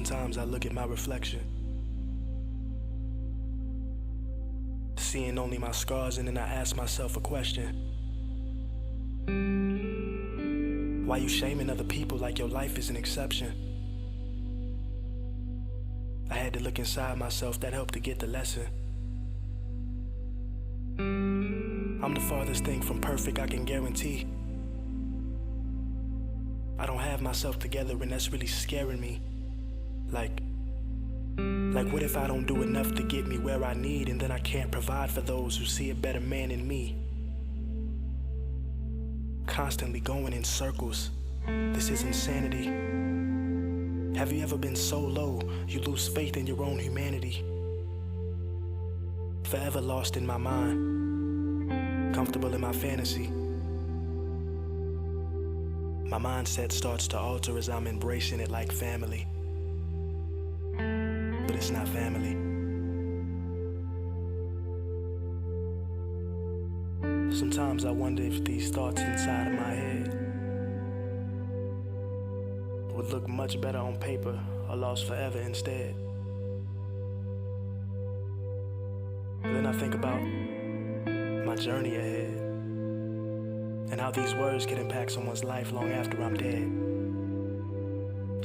Sometimes I look at my reflection, seeing only my scars, and then I ask myself a question. Why you shaming other people like your life is an exception? I had to look inside myself, that helped to get the lesson. I'm the farthest thing from perfect, I can guarantee. I don't have myself together, and that's really scaring me. Like what if I don't do enough to get me where I need, and then I can't provide for those who see a better man in me? Constantly going in circles, this is insanity. Have you ever been so low, you lose faith in your own humanity? Forever lost in my mind, comfortable in my fantasy. My mindset starts to alter as I'm embracing it like family. But it's not family. Sometimes I wonder if these thoughts inside of my head would look much better on paper or lost forever instead. But then I think about my journey ahead and how these words can impact someone's life long after I'm dead.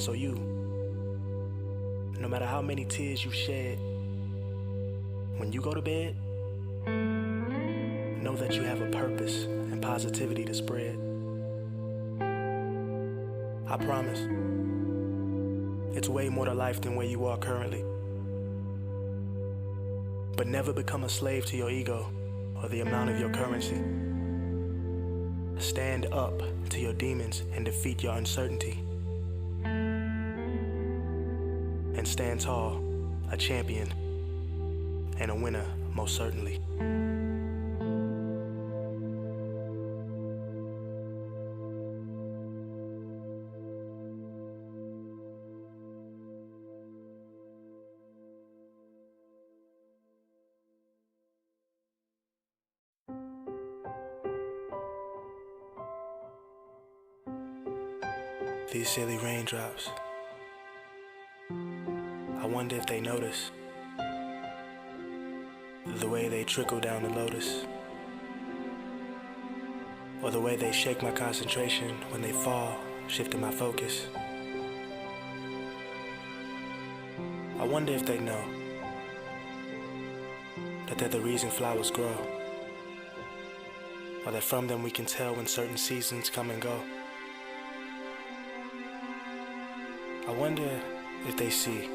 So you, no matter how many tears you shed, when you go to bed, know that you have a purpose and positivity to spread. I promise, it's way more to life than where you are currently. But never become a slave to your ego or the amount of your currency. Stand up to your demons and defeat your uncertainty. And stand tall, a champion, and a winner, most certainly. These silly raindrops, I wonder if they notice the way they trickle down the lotus, or the way they shake my concentration when they fall, shifting my focus. I wonder if they know that they're the reason flowers grow, or that from them we can tell when certain seasons come and go. I wonder if they see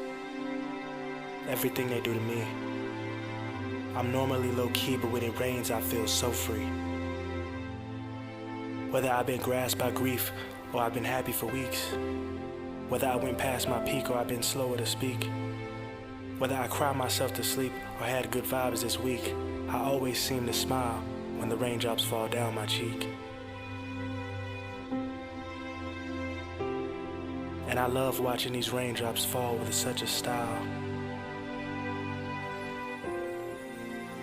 everything they do to me. I'm normally low-key, but when it rains, I feel so free. Whether I've been grasped by grief or I've been happy for weeks, whether I went past my peak or I've been slower to speak, whether I cried myself to sleep or had good vibes this week, I always seem to smile when the raindrops fall down my cheek. And I love watching these raindrops fall with such a style.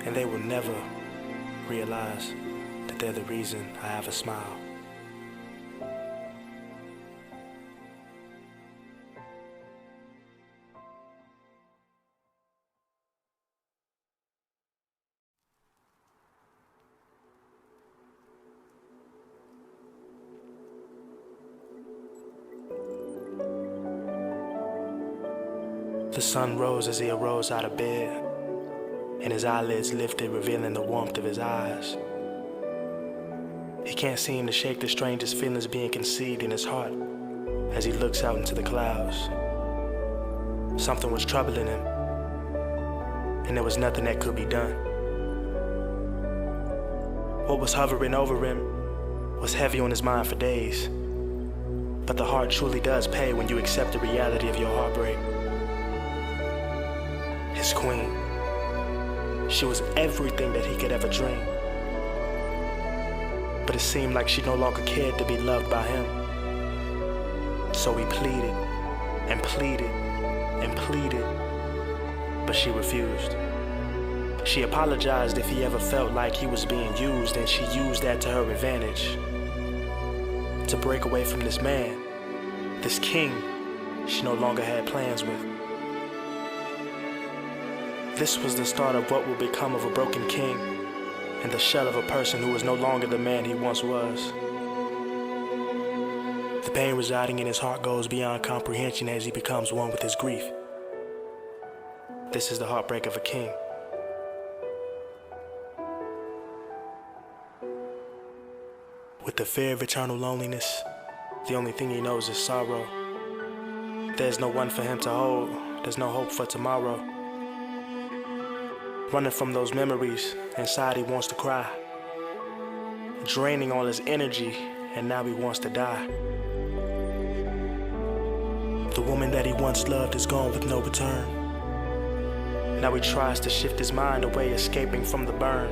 And they will never realize that they're the reason I have a smile. The sun rose as he arose out of bed, and his eyelids lifted, revealing the warmth of his eyes. He can't seem to shake the strangest feelings being conceived in his heart as he looks out into the clouds. Something was troubling him, and there was nothing that could be done. What was hovering over him was heavy on his mind for days, but the heart truly does pay when you accept the reality of your heartbreak. His queen, she was everything that he could ever dream. But it seemed like she no longer cared to be loved by him. So he pleaded and pleaded and pleaded, but she refused. She apologized if he ever felt like he was being used, and she used that to her advantage. To break away from this man, this king, she no longer had plans with. This was the start of what will become of a broken king and the shell of a person who was no longer the man he once was. The pain residing in his heart goes beyond comprehension as he becomes one with his grief. This is the heartbreak of a king. With the fear of eternal loneliness, the only thing he knows is sorrow. There's no one for him to hold, there's no hope for tomorrow. Running from those memories, inside he wants to cry. Draining all his energy, and now he wants to die. The woman that he once loved is gone with no return. Now he tries to shift his mind away, escaping from the burn.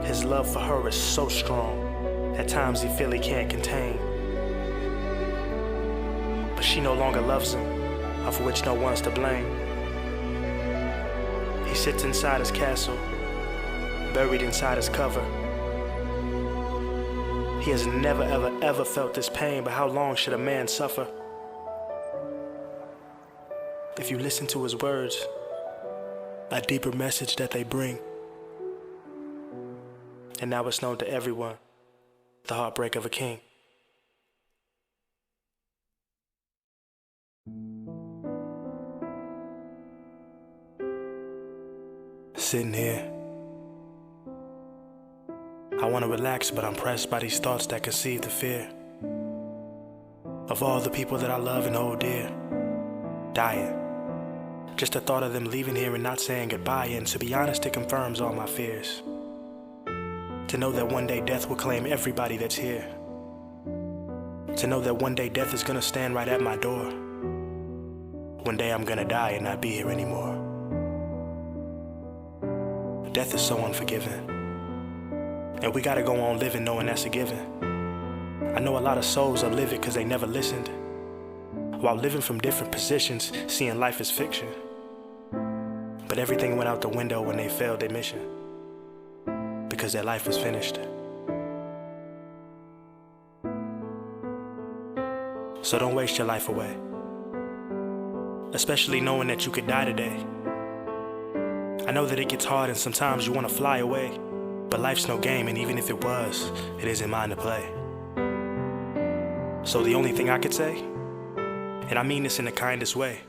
His love for her is so strong, at times he feels he can't contain. But she no longer loves him, of which no one's to blame. He sits inside his castle, buried inside his cover. He has never ever felt this pain, but how long should a man suffer? If you listen to his words, a deeper message that they bring. And now it's known to everyone, the heartbreak of a king. Sitting here, I want to relax, but I'm pressed by these thoughts that conceive the fear of all the people that I love and hold dear, dying. Just the thought of them leaving here and not saying goodbye, and to be honest, it confirms all my fears. To know that one day death will claim everybody that's here. To know that one day death is gonna stand right at my door. One day I'm gonna die and not be here anymore. Death is so unforgiving, and we gotta go on living knowing that's a given. I know a lot of souls are living cause they never listened, while living from different positions, seeing life as fiction. But everything went out the window when they failed their mission, because their life was finished. So don't waste your life away, especially knowing that you could die today. I know that it gets hard and sometimes you want to fly away, but life's no game, and even if it was, it isn't mine to play. So the only thing I could say, and I mean this in the kindest way,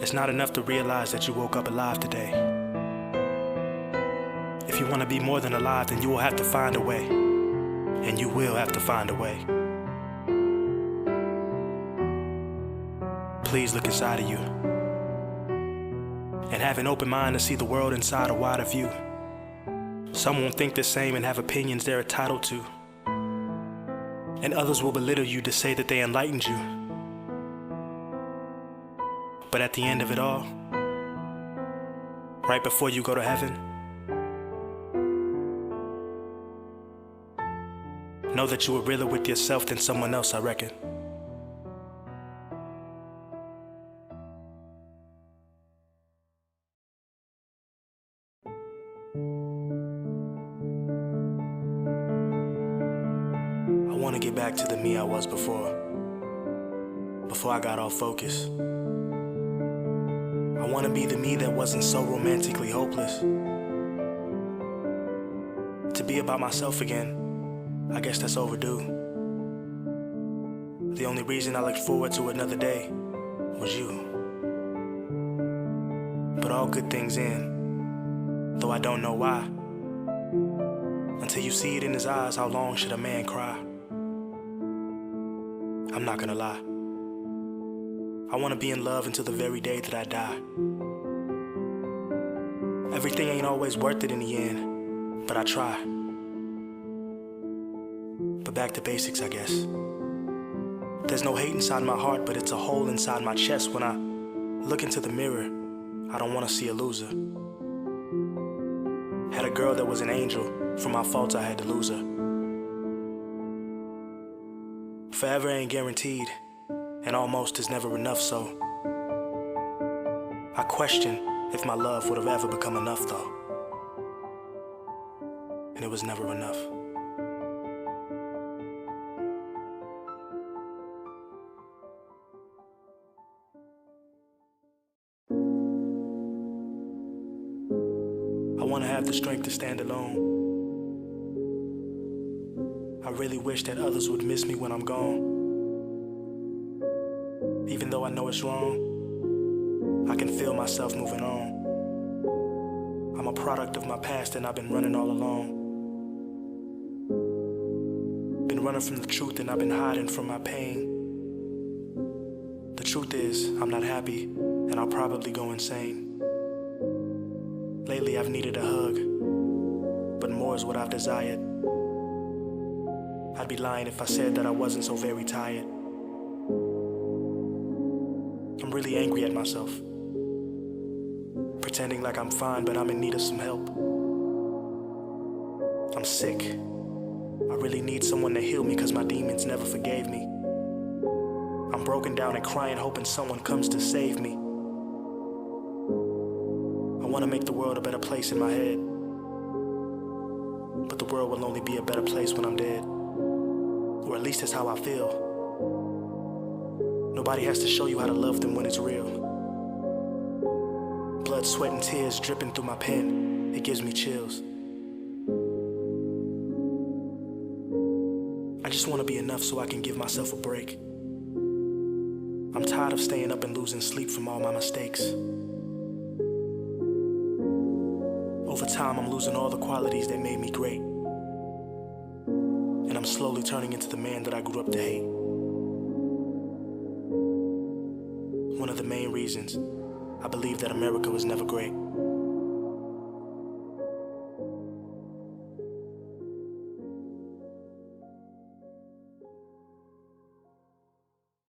it's not enough to realize that you woke up alive today. If you want to be more than alive, then you will have to find a way, and you will have to find a way. Please look inside of you, and have an open mind to see the world inside a wider view. Some won't think the same and have opinions they're entitled to, and others will belittle you to say that they enlightened you. But at the end of it all, right before you go to heaven, know that you were realer with yourself than someone else, I reckon. I want to get back to the me I was before I got off focus. I want to be the me that wasn't so romantically hopeless. To be about myself again, I guess that's overdue. The only reason I looked forward to another day was you. But all good things end, though I don't know why. Until you see it in his eyes, how long should a man cry? I'm not gonna lie, I wanna be in love until the very day that I die. Everything ain't always worth it in the end, but I try. But back to basics, I guess. There's no hate inside my heart, but it's a hole inside my chest. When I look into the mirror, I don't wanna see a loser. Had a girl that was an angel, for my faults I had to lose her. Forever ain't guaranteed, and almost is never enough, so I question if my love would have ever become enough, though. And it was never enough. want to have the strength to stand alone. I really wish that others would miss me when I'm gone. Even though I know it's wrong, I can feel myself moving on. I'm a product of my past and I've been running all along. Been running from the truth and I've been hiding from my pain. The truth is, I'm not happy and I'll probably go insane. Lately I've needed a hug, but more is what I've desired. I'd be lying if I said that I wasn't so very tired. I'm really angry at myself, pretending like I'm fine, but I'm in need of some help. I'm sick. I really need someone to heal me cause my demons never forgave me. I'm broken down and crying, hoping someone comes to save me. I want to make the world a better place in my head, but the world will only be a better place when I'm dead. Or at least that's how I feel. Nobody has to show you how to love them when it's real. Blood, sweat, and tears dripping through my pen. It gives me chills. I just want to be enough so I can give myself a break. I'm tired of staying up and losing sleep from all my mistakes. Over time, I'm losing all the qualities that made me great. And I'm slowly turning into the man that I grew up to hate. One of the main reasons I believe that America was never great.